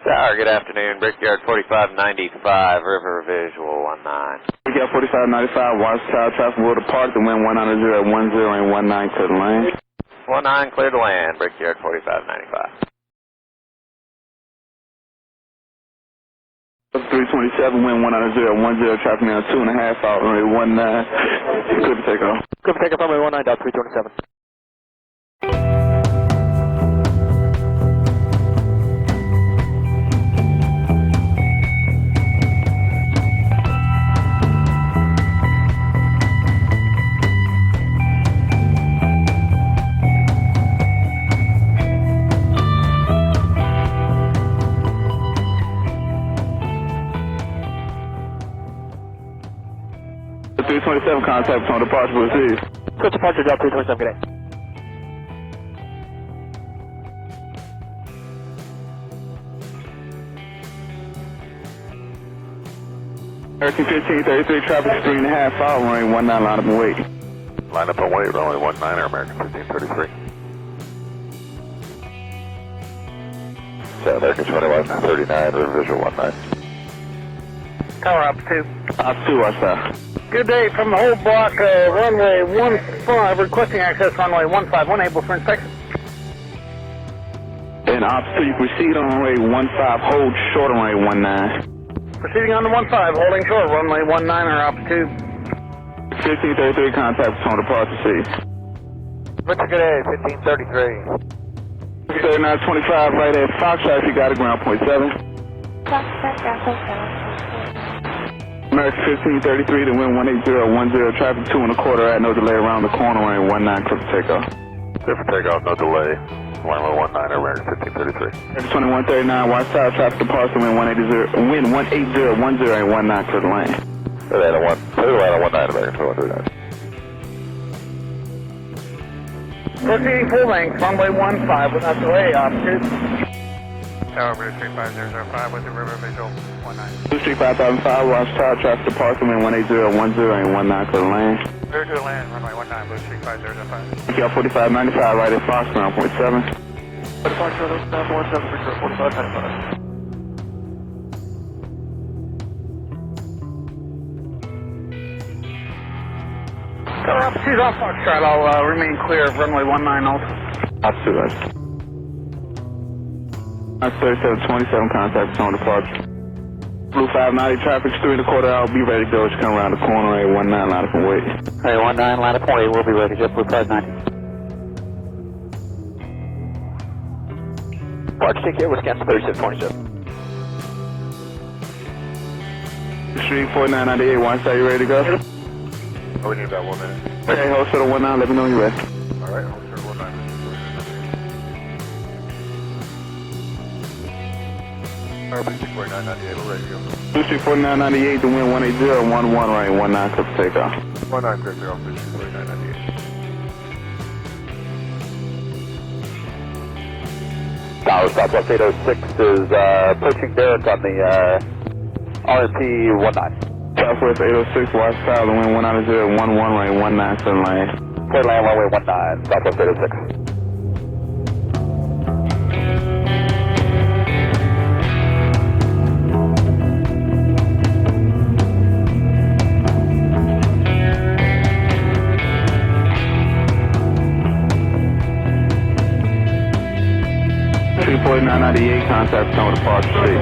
Tower, good afternoon. Brickyard 4595, River Visual 19. Brickyard 4595, watch tower, traffic will depart, the wind 190 at 10 and 19 to the lane. 19, clear to land, Brickyard 4595. 327, wind 190 at 10, traffic now 2.5 out, runway 19. Good take off. Good take off, runway 19, 327. The 327 contact on departure received. Good departure, job 327, good day. American 1533, traffic 3.5 out, runway 19, line up and wait. Line up and wait, runway 19, American 1533. So American 2139, River Visual 19. Tower up 2. Op 2, watch tower. Good day from the whole block, runway 15, requesting access runway 15, 18 for inspection. And Op 2, you proceed on runway 15, hold short on runway 19. Proceeding on the 15, holding short, runway 19 or up 2. 1533 contact on departure received. Richard, good day, 1533. 3925 right at Foxtrot, if you got a ground point 7. American 1533 to wind 180 at 10, traffic 2.25 at no delay around the corner, runway 19, clear for takeoff. Clear for takeoff, no delay. Runway 19, American 1533. American 2139, watch tower, traffic departure, wind 180 and 19 clear the lane. Clear to land on 19, American 2139. Proceeding full length, runway 15 without delay, up 2. Tower Bridge 35005 with the River Visual 19. 235,005, watch tower, traffic departure, wind 180 and 19 clear the lane. Clear to the land, runway 19, Blue 35005. Brickyard 4595 right at Fox, ground point 7. Departure, 17, Brickyard 4595. Tower up 2's off Foxtrot, I'll remain clear of runway 19 also. Op 2, right. 3727 contact on departure. Blue 590, traffic's 3.25 out, be ready to go, just come around the corner, 19, line up and wait. Hey, 19, line up and wait, we'll be ready, just Blue 590. Departure ticket, Wisconsin 3627. Street 4998, one side, you ready to go? Oh, we need about 1 minute. Okay, hold short 19, let me know you're ready. Alright, hold short 19. RBC 4998, we're ready to go. Blue Street 4998, the wind 180 at 11, right, 19 clear for takeoff. 19, clear to go, Blue Street 4998. Tower Southwest 806 is approaching Derek on the RMP 19. Southwest 806, watch tower, the wind 190 at 11, right, 19 clear lane. Clear land, runway 19, Southwest 806. Street 4998, contact on departure, see.